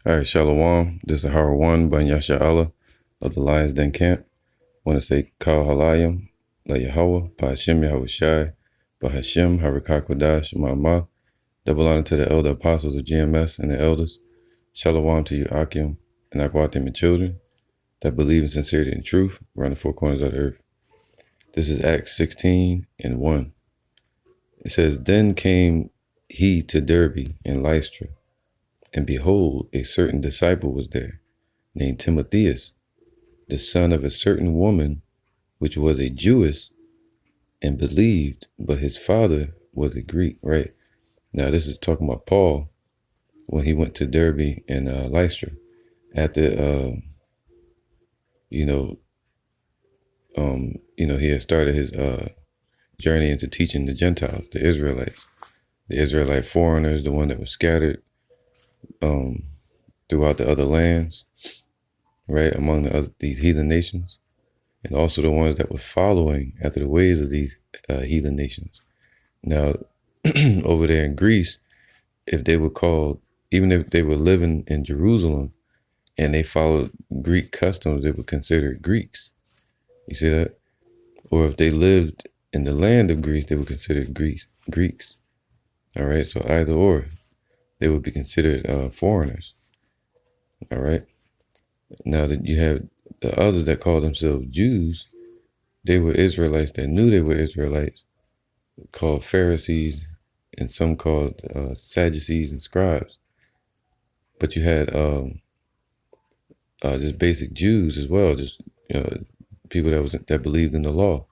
All right, Shalom. This is Howard One by Yasha Allah of the Lions Den Camp. Want to say Kal Halayim, La Yahweh, Pa Hashem Yahweh Shai, Pa Hashem, Harakah Kodash, Ma'amah. Double honor to the elder apostles of GMS and the elders. Shalom to you, Akim, and Akwatim and children that believe in sincerity and truth around the four corners of the earth. This is Acts 16:1. It says, Then came he to Derbe and Lystra, and behold, a certain disciple was there, named Timotheus, the son of a certain woman, which was a Jewess, and believed, but his father was a Greek, right? Now, this is talking about Paul when he went to Derbe and Lystra after, he had started his journey into teaching the Gentiles, the Israelites, the Israelite foreigners, the one that was scattered throughout the other lands, right, among these heathen nations, and also the ones that were following after the ways of these heathen nations. Now, over there in Greece, if they were called, even if they were living in Jerusalem and they followed Greek customs, they were considered Greeks. You see that? Or if they lived in the land of Greece, they were considered Greeks. All right, so either or, they would be considered foreigners. All right. Now that you have the others that call themselves Jews, they were Israelites that knew they were Israelites, called Pharisees, and some called Sadducees and scribes. But you had just basic Jews as well, just people that believed in the law,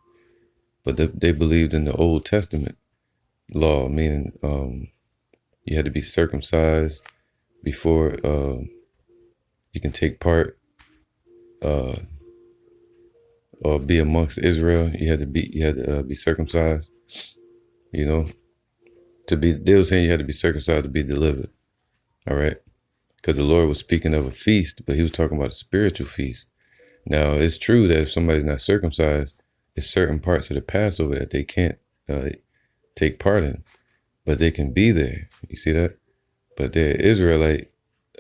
but they believed in the Old Testament law, meaning you had to be circumcised before you can take part or be amongst Israel. You had to be circumcised. They were saying you had to be circumcised to be delivered. All right, because the Lord was speaking of a feast, but He was talking about a spiritual feast. Now, it's true that if somebody's not circumcised, there's certain parts of the Passover that they can't take part in, but they can be there. You see that? But they're Israelite.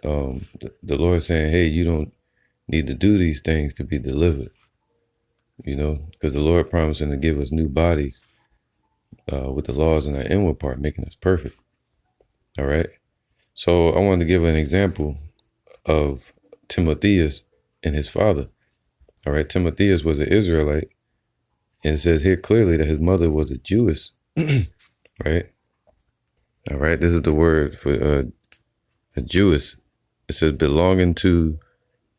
The Lord saying, hey, you don't need to do these things to be delivered, because the Lord promised Him to give us new bodies with the laws in our inward part, making us perfect. All right. So I wanted to give an example of Timotheus and his father. All right. Timotheus was an Israelite, and it says here clearly that his mother was a Jewess. Right. All right. This is the word for a Jewess. It says belonging to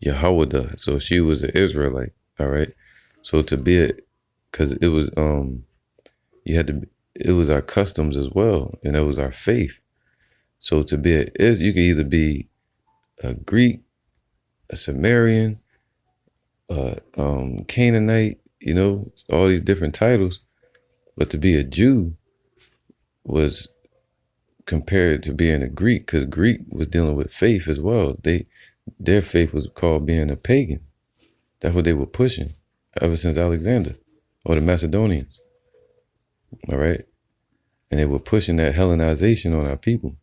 Yahweh. So she was an Israelite. All right. So because it was it was our customs as well, and it was our faith. So you could either be a Greek, a Sumerian, Canaanite, all these different titles. But to be a Jew was compared to being a Greek, because Greek was dealing with faith as well. Their faith was called being a pagan. That's what they were pushing ever since Alexander or the Macedonians. All right. And they were pushing that Hellenization on our people.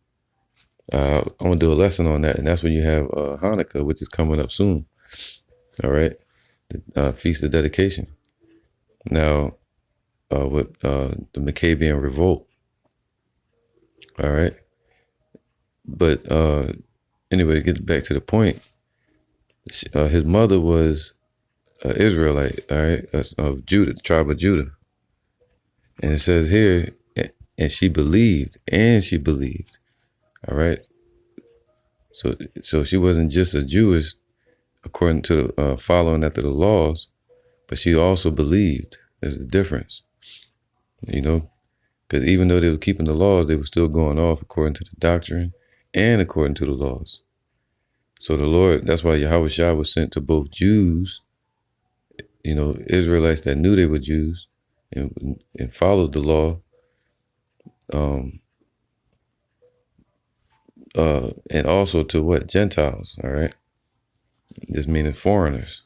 I'm going to do a lesson on that. And that's when you have Hanukkah, which is coming up soon. All right. The Feast of Dedication. Now, with the Maccabean Revolt. All right. But anyway, to get back to the point, his mother was an Israelite, all right, of Judah, the tribe of Judah. And it says here, and she believed. All right. So she wasn't just a Jewess according to the following after the laws, but she also believed. There's a difference, because even though they were keeping the laws, they were still going off according to the doctrine and according to the laws. So the Lord, that's why Yahweh Shai was sent to both Jews, Israelites that knew they were Jews and followed the law, and also to what? Gentiles, all right? This meaning foreigners.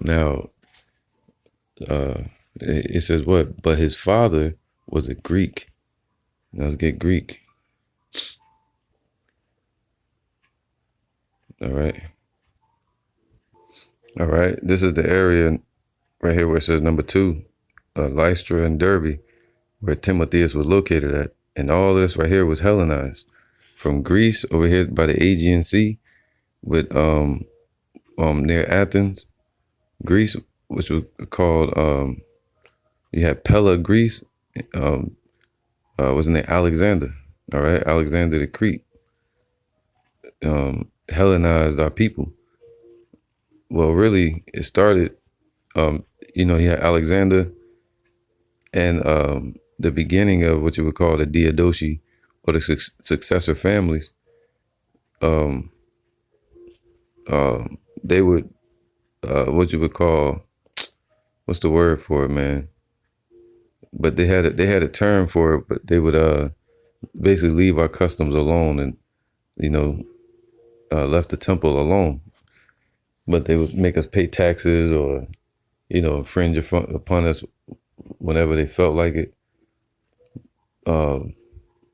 Now, it says what? But his father was a Greek. Now let's get Greek. All right. All right. This is the area right here where it says number 2, Lystra and Derbe, where Timotheus was located at. And all this right here was Hellenized. From Greece over here by the Aegean Sea with near Athens, Greece, which was called you had Pella, Greece, was named Alexander. All right, Alexander the Crete. Hellenized our people. Well, really, it started. You had Alexander and the beginning of what you would call the Diadochi or the successor families. They would what you would call, what's the word for it, man? But they had a term for it. But they would basically leave our customs alone and left the temple alone. But they would make us pay taxes or infringe upon us whenever they felt like it.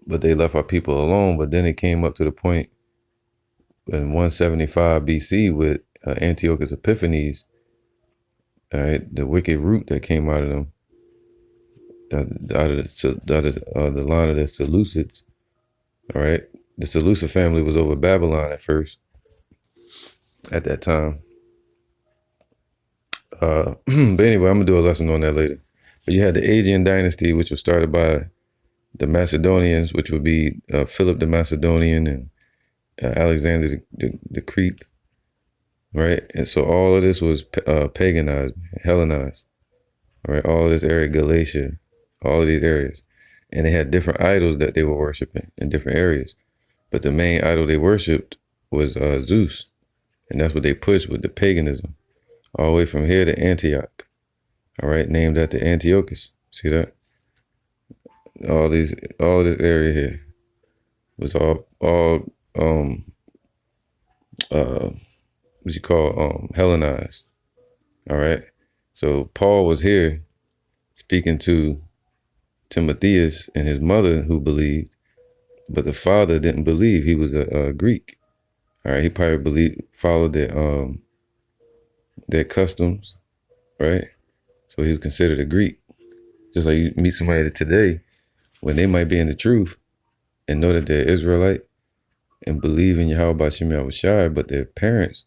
But they left our people alone. But then it came up to the point in 175 BC with Antiochus Epiphanes, all right, the wicked root that came out of them, out of the line of the Seleucids. All right, the Seleucid family was over Babylon at first. At that time, but anyway, I'm gonna do a lesson on that later. But you had the Aegean dynasty, which was started by the Macedonians, which would be Philip the Macedonian and Alexander the Crete, right? And so all of this was paganized, Hellenized, all right? All of this area, Galatia, all of these areas. And they had different idols that they were worshiping in different areas. But the main idol they worshipped was Zeus. And that's what they pushed with the paganism. All the way from here to Antioch, all right? Named after Antiochus. See that? All this area here was all what you call Hellenized. All right. So Paul was here speaking to Timotheus and his mother who believed, but the father didn't believe. He was a Greek. All right. He probably followed their customs, right? So he was considered a Greek. Just like you meet somebody today when they might be in the truth and know that they're Israelite and believe in Yahweh Shem Yahushai, but their parents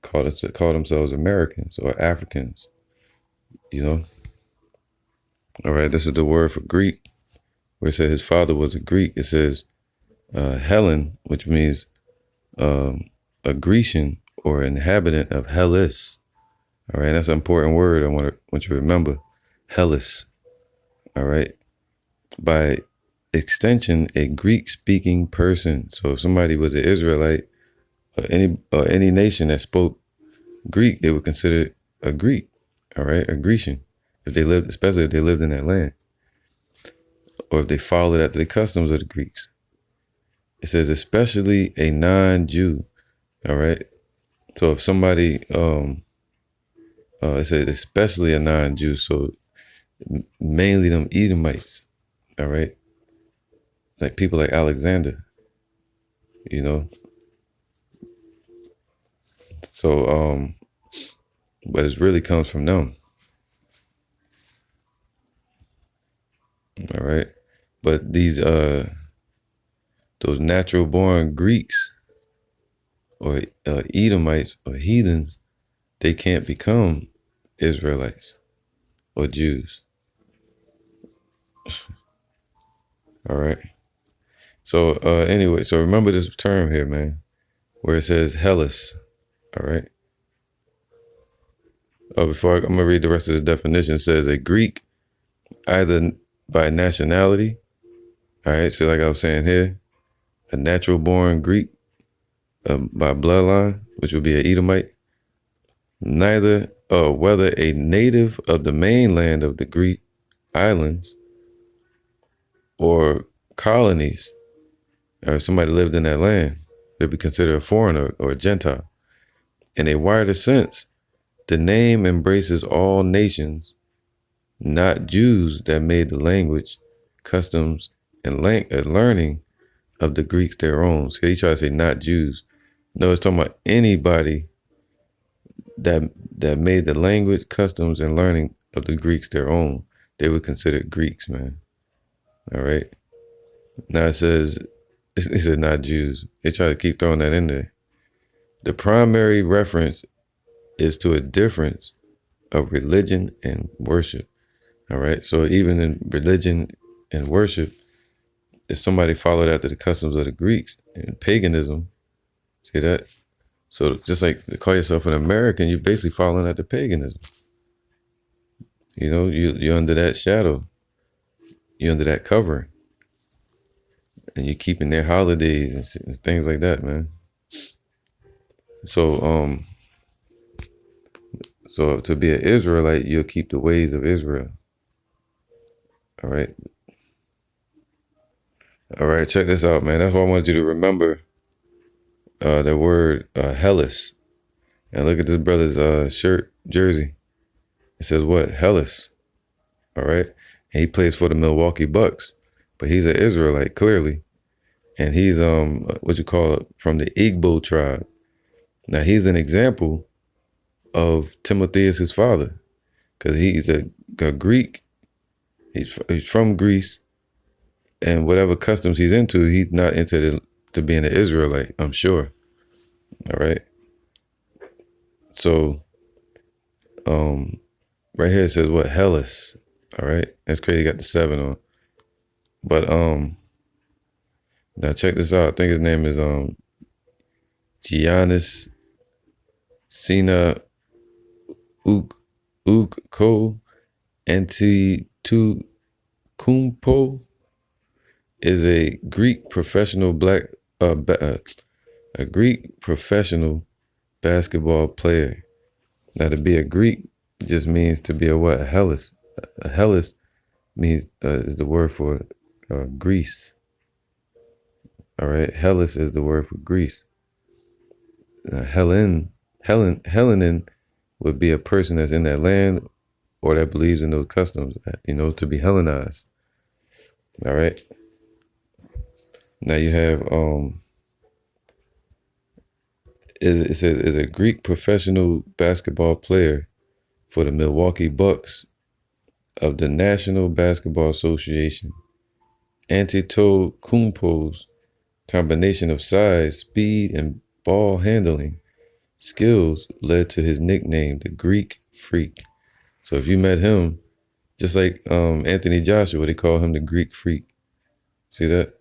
call themselves Americans or Africans, All right, this is the word for Greek, where it says his father was a Greek. It says Hellen, which means a Grecian or inhabitant of Hellas. All right, that's an important word I want you to remember. Hellas. All right. By extension, a Greek-speaking person. So if somebody was an Israelite or any nation that spoke Greek, they were considered a Greek. All right, a Grecian. Especially if they lived in that land, or if they followed after the customs of the Greeks. It says especially a non-Jew. All right. So if somebody, it says especially a non-Jew. So mainly them Edomites. All right. Like people like Alexander, So, but it really comes from them. All right. But these, those natural born Greeks or Edomites or heathens, they can't become Israelites or Jews. All right. So anyway, so remember this term here, man, where it says Hellas. All right. I'm going to read the rest of the definition. It says a Greek, either by nationality. All right. So like I was saying here, a natural born Greek by bloodline, which would be an Edomite. Whether a native of the mainland of the Greek islands or colonies, or somebody lived in that land, they'd be considered a foreigner or a Gentile. In a wider sense, the name embraces all nations, not Jews that made the language, customs, and learning of the Greeks their own. So he tried to say not Jews, No, it's talking about anybody that made the language, customs, and learning of the Greeks their own. They were considered Greeks, man. All right. Now it said not Jews. They try to keep throwing that in there. The primary reference is to a difference of religion and worship. All right. So even in religion and worship, if somebody followed after the customs of the Greeks and paganism, see that? So just like to call yourself an American, you're basically following after paganism. You know, you're under that shadow. You're under that cover. And you're keeping their holidays and things like that, man. So so to be an Israelite, you'll keep the ways of Israel. All right. All right, check this out, man. That's why I wanted you to remember the word Hellas. And look at this brother's shirt, jersey. It says what? Hellas. All right. And he plays for the Milwaukee Bucks. But he's an Israelite, clearly. And he's what you call it, from the Igbo tribe. Now he's an example of Timotheus' father. Because he's a Greek. He's from Greece. And whatever customs he's into, he's not into to being an Israelite, I'm sure. All right. So, right here it says what? Hellas. All right. That's crazy. Got the 7 on. But now check this out. I think his name is Giannis Sina Ukko Antetokounmpo is a Greek professional a Greek professional basketball player. Now, to be a Greek just means to be a what? A Hellas. A Hellas means is the word for Greece. All right, Hellas is the word for Greece. Hellenian would be a person that's in that land or that believes in those customs. You know, to be Hellenized. All right. Now you have it says is a Greek professional basketball player for the Milwaukee Bucks of the National Basketball Association. Antetokounmpo's combination of size, speed, and ball handling skills led to his nickname, the Greek Freak. So if you met him, just like Anthony Joshua, they call him the Greek Freak. See that?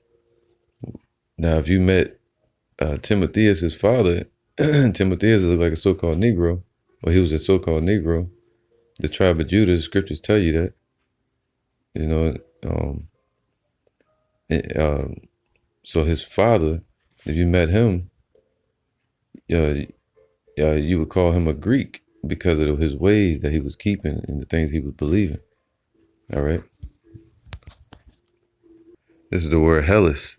Now, if you met Timotheus' father, Timotheus looked like a so-called Negro, or he was a so-called Negro. The tribe of Judah, the scriptures tell you that. You know, so his father, if you met him, you would call him a Greek because of his ways that he was keeping and the things he was believing. All right. This is the word Hellas.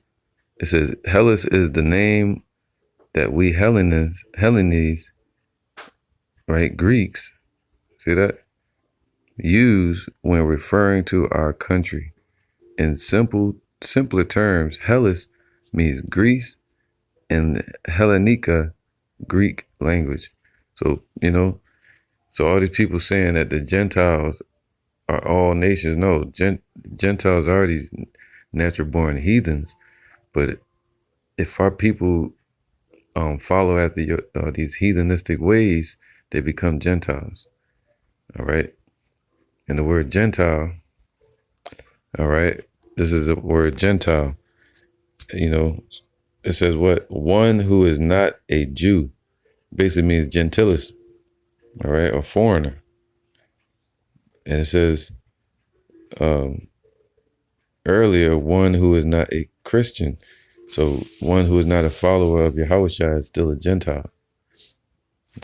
It says Hellas is the name that we Hellenes, right, Greeks, see that, use when referring to our country. In simpler terms, Hellas means Greece and Hellenica, Greek language. So, you know, so all these people saying that the Gentiles are all nations. No, Gentiles are these natural born heathens. But if our people follow after these heathenistic ways, they become Gentiles. All right. And the word Gentile, all right, this is the word Gentile. You know, it says what? One who is not a Jew. Basically means gentilis, all right, or foreigner. And it says earlier, one who is not a Christian. So one who is not a follower of Yahushua is still a Gentile.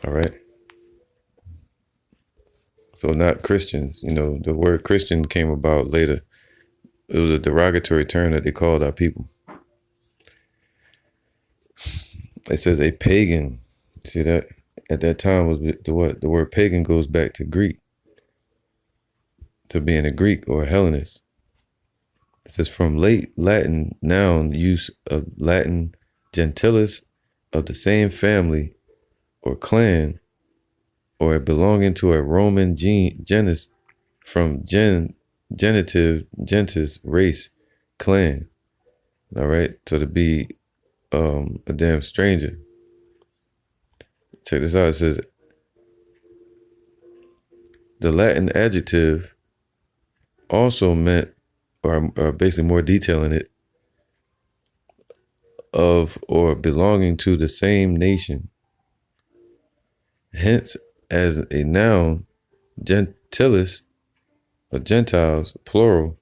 All right. So not Christians. You know, the word Christian came about later. It was a derogatory term that they called our people. It says a pagan. See that? At that time was the what? The word pagan goes back to Greek. To being a Greek or a Hellenist. It says from late Latin noun use of Latin gentilis of the same family or clan, or belonging to a Roman genus from genitive, gentis, race, clan. All right. So to be a damn stranger. Check this out. It says the Latin adjective also meant, or basically more detail in it, of or belonging to the same nation. Hence, as a noun, gentilis or Gentiles, plural,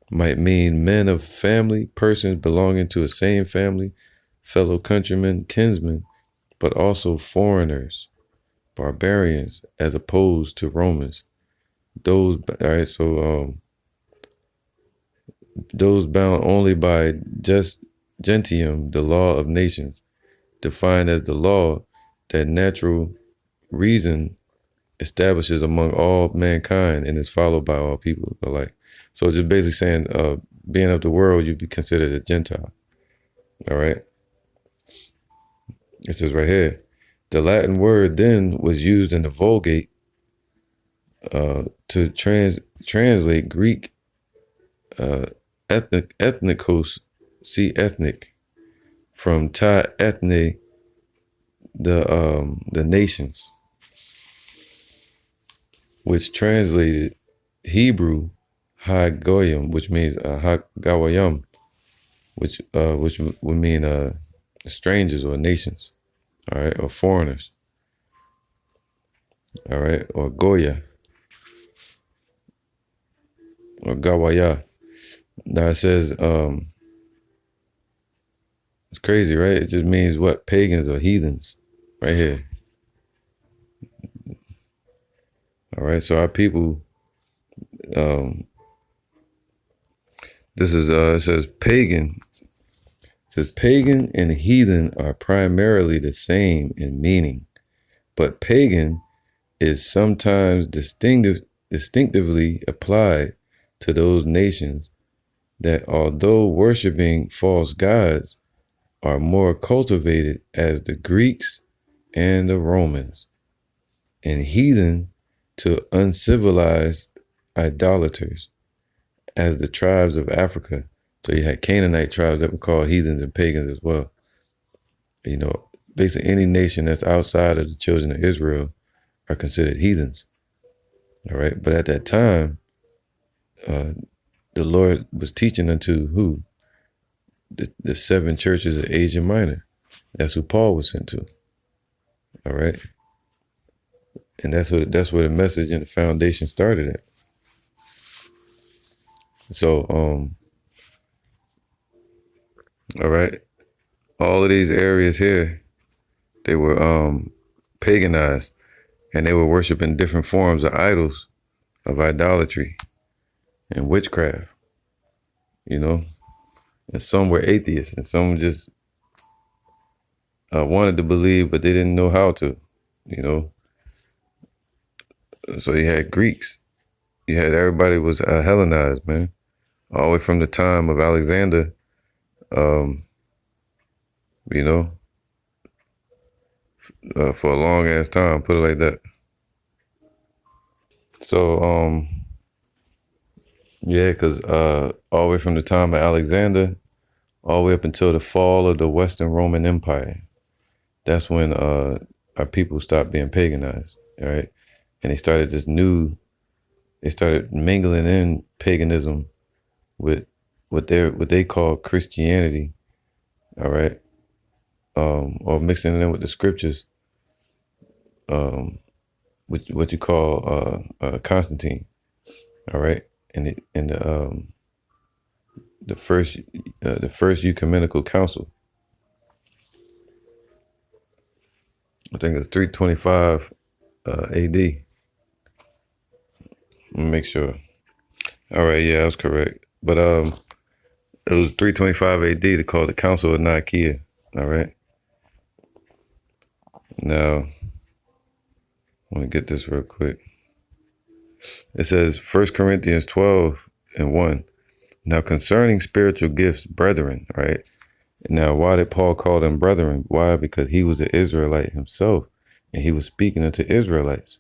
might mean men of family, persons belonging to a same family, fellow countrymen, kinsmen, but also foreigners, barbarians, as opposed to Romans. Those, all right, so those bound only by just gentium, the law of nations, defined as the law that natural reason establishes among all mankind and is followed by all people alike. So it's just basically saying, being of the world, you'd be considered a Gentile. All right. It says right here, the Latin word then was used in the Vulgate to translate Greek ethnikos, see ethnic, from ta ethne, the nations, which translated Hebrew Hagoyim, which means Hagawayim, which would mean strangers or nations, all right, or foreigners, all right, or Goya or Gawaya. Now it says, it's crazy, right? It just means what? Pagans or heathens, right here. All right, so our people, this is, it says pagan. It says pagan and heathen are primarily the same in meaning, but pagan is sometimes distinctively applied to those nations that, although worshiping false gods, are more cultivated as the Greeks and the Romans, and heathen to uncivilized idolaters as the tribes of Africa. So you had Canaanite tribes that were called heathens and pagans as well. You know, basically any nation that's outside of the children of Israel are considered heathens. All right. But at that time, the Lord was teaching unto who? The 7 churches of Asia Minor. That's who Paul was sent to. All right. And that's where the message and the foundation started at. So, all right. All of these areas here, they were paganized, and they were worshiping different forms of idols, of idolatry and witchcraft, you know. And some were atheists, and some just wanted to believe, but they didn't know how to, you know. So you had Greeks. You had everybody was Hellenized, man. All the way from the time of Alexander, you know, for a long ass time, put it like that. So, yeah, because all the way from the time of Alexander, all the way up until the fall of the Western Roman Empire, that's when our people stopped being paganized, all right? And they started they started mingling in paganism with what they call Christianity, all right? Or mixing it in with the scriptures, what you call Constantine, all right? And the first ecumenical council, I think it's 325 AD. Let me make sure. All right, yeah, I was correct. But it was 325 AD. They called the Council of Nicaea. All right. Now, let me get this real quick. It says 1 Corinthians 12:1. Now concerning spiritual gifts, brethren, right? Now, why did Paul call them brethren? Why? Because he was an Israelite himself, and he was speaking unto Israelites.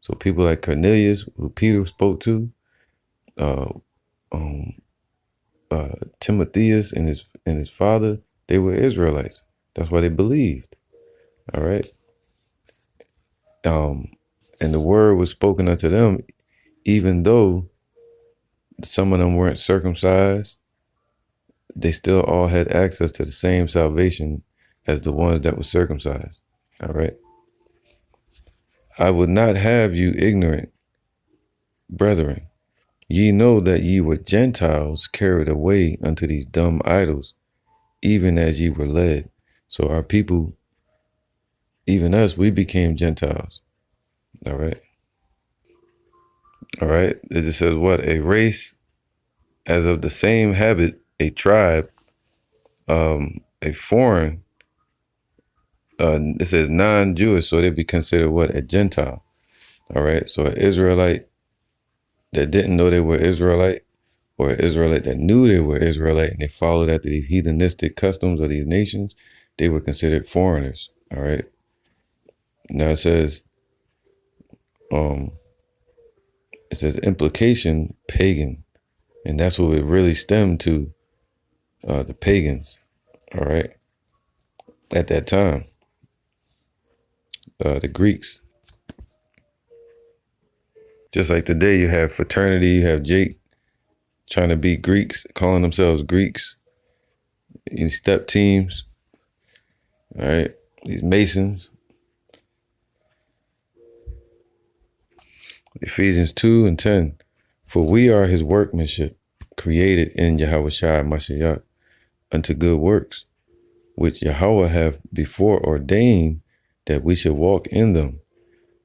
So people like Cornelius, who Peter spoke to, uh, um, Timotheus and his father, they were Israelites. That's why they believed. All right. And the word was spoken unto them, even though some of them weren't circumcised, they still all had access to the same salvation as the ones that were circumcised. All right. I would not have you ignorant, brethren. Ye know that ye were Gentiles carried away unto these dumb idols, even as ye were led. So our people, even us, we became Gentiles. All right. All right. It just says what? A race as of the same habit, a tribe, a foreign, it says non-Jewish, so they'd be considered what? A Gentile. All right. So an Israelite that didn't know they were Israelite, or an Israelite that knew they were Israelite and they followed after these heathenistic customs of these nations, they were considered foreigners. All right. Now it says implication pagan, and that's what it really stemmed to, the pagans. All right. At that time, the Greeks. Just like today, you have fraternity, you have Jake trying to be Greeks, calling themselves Greeks. These step teams, all right, these Masons. Ephesians 2:10. For we are his workmanship, created in Yahushua Mashiach, unto good works, which Yahweh hath before ordained that we should walk in them.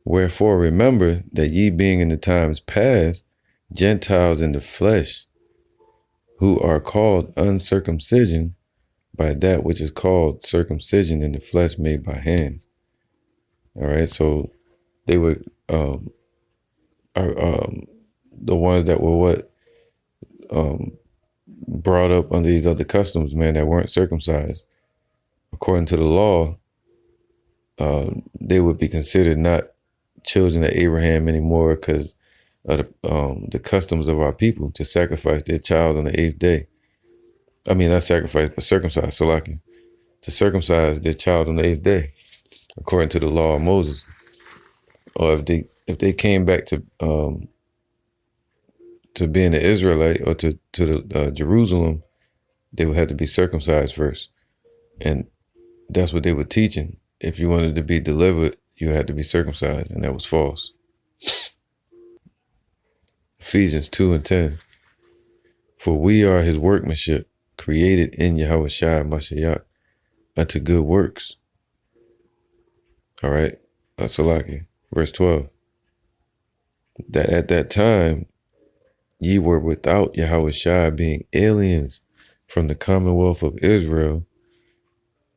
Wherefore remember that ye being in the times past Gentiles in the flesh, who are called uncircumcision by that which is called circumcision in the flesh made by hands. All right, so they were the ones that were what brought up under these other customs, man, that weren't circumcised. According to the law, they would be considered not children of Abraham anymore because of the customs of our people to sacrifice their child on the 8th day. I mean, not sacrifice, but circumcise, Salaki, to circumcise their child on the 8th day, according to the law of Moses. Or if they came back to being an Israelite or to the Jerusalem, they would have to be circumcised first, and that's what they were teaching. If you wanted to be delivered, you had to be circumcised, and that was false. Ephesians 2:10. For we are his workmanship, created in Yahushua Mashiach, unto good works. All right, Salaki, verse 12. That at that time ye were without Yahushua, being aliens from the commonwealth of Israel.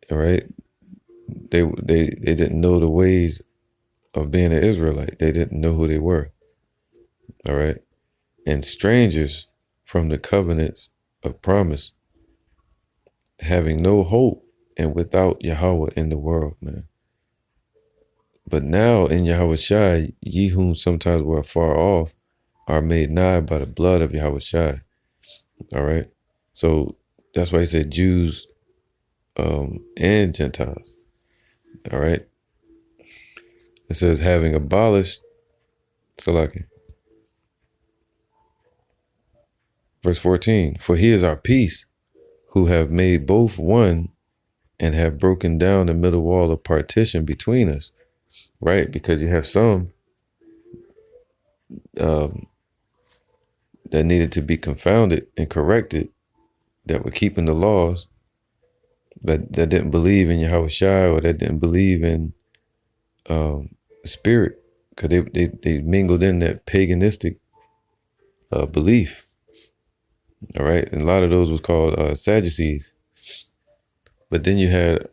All right, they didn't know the ways of being an Israelite. They didn't know who they were. All right, and strangers from the covenants of promise, having no hope and without Yahweh in the world, man. But now in Yahushua, ye whom sometimes were far off are made nigh by the blood of Yahushua. All right. So that's why he said Jews and Gentiles. All right. It says having abolished, Salaki. Verse 14, for he is our peace, who have made both one and have broken down the middle wall of partition between us. Right? Because you have some that needed to be confounded and corrected, that were keeping the laws, but that didn't believe in Yahushua, or that didn't believe in the spirit, because they mingled in that paganistic belief. All right, and a lot of those was called Sadducees. But then you had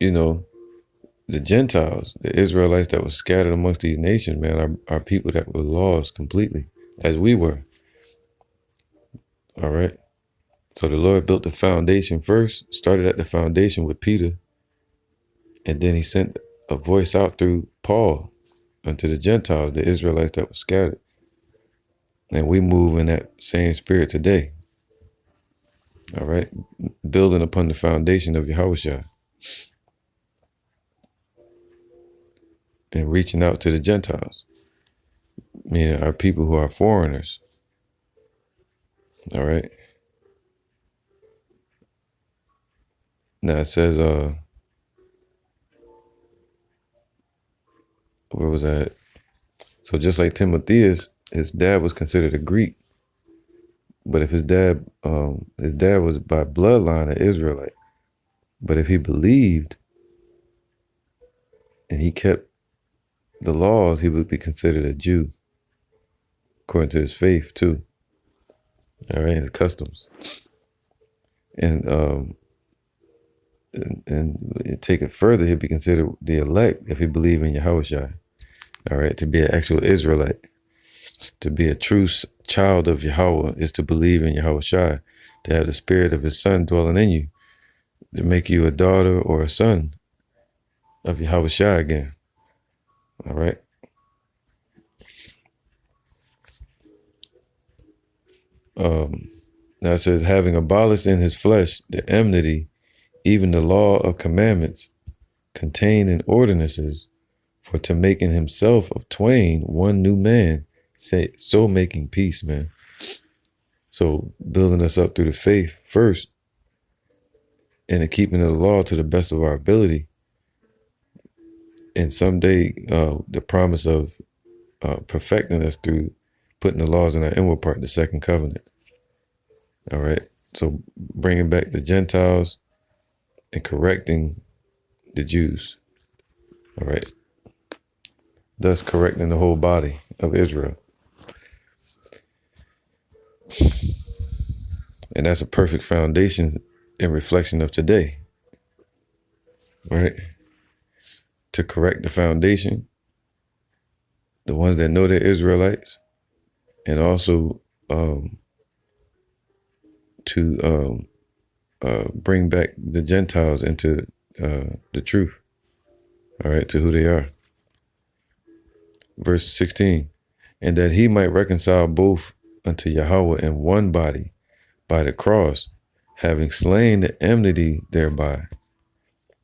you know, the Gentiles, the Israelites that were scattered amongst these nations, man, are people that were lost completely, as we were. All right. So the Lord built the foundation first, started at the foundation with Peter, and then he sent a voice out through Paul unto the Gentiles, the Israelites that were scattered. And we move in that same spirit today. All right. Building upon the foundation of Yahushua and reaching out to the Gentiles, meaning our people who are foreigners. All right. Now it says, where was that? So just like Timotheus, his dad was considered a Greek, but if his dad was by bloodline an Israelite, but if he believed and he kept the laws, he would be considered a Jew, according to his faith too. All right, his customs, and take it further, he'd be considered the elect if he believed in Yahushua. All right, to be an actual Israelite, to be a true child of Yahweh is to believe in Yahushua, to have the spirit of his son dwelling in you, to make you a daughter or a son of Yahushua again. All right. Now it says, having abolished in his flesh the enmity, even the law of commandments contained in ordinances, for to make in himself of twain one new man, say, so making peace, man. So building us up through the faith first, and the keeping of the law to the best of our ability. And someday the promise of perfecting us through putting the laws in our inward part, the second covenant. All right. So bringing back the Gentiles and correcting the Jews. All right. Thus correcting the whole body of Israel. And that's a perfect foundation and reflection of today. Right? To correct the foundation, the ones that know they're Israelites, and also to bring back the Gentiles into the truth, all right, to who they are. Verse 16, and that he might reconcile both unto Yahweh in one body by the cross, having slain the enmity thereby,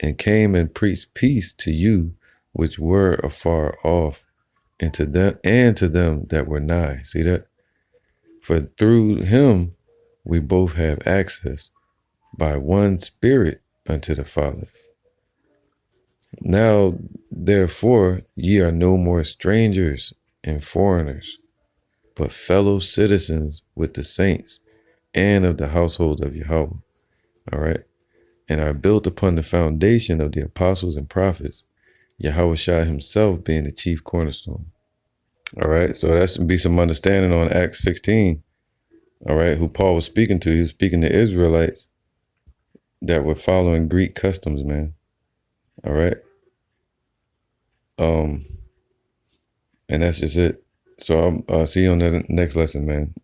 and came and preached peace to you which were afar off, and to them that were nigh. See that? For through him we both have access by one Spirit unto the Father. Now, therefore, ye are no more strangers and foreigners, but fellow citizens with the saints and of the household of Yahweh. All right. And are built upon the foundation of the apostles and prophets, Yahushua himself being the chief cornerstone. All right. So that should be some understanding on Acts 16. All right. Who Paul was speaking to. He was speaking to Israelites that were following Greek customs, man. All right. And that's just it. So I'll see you on the next lesson, man.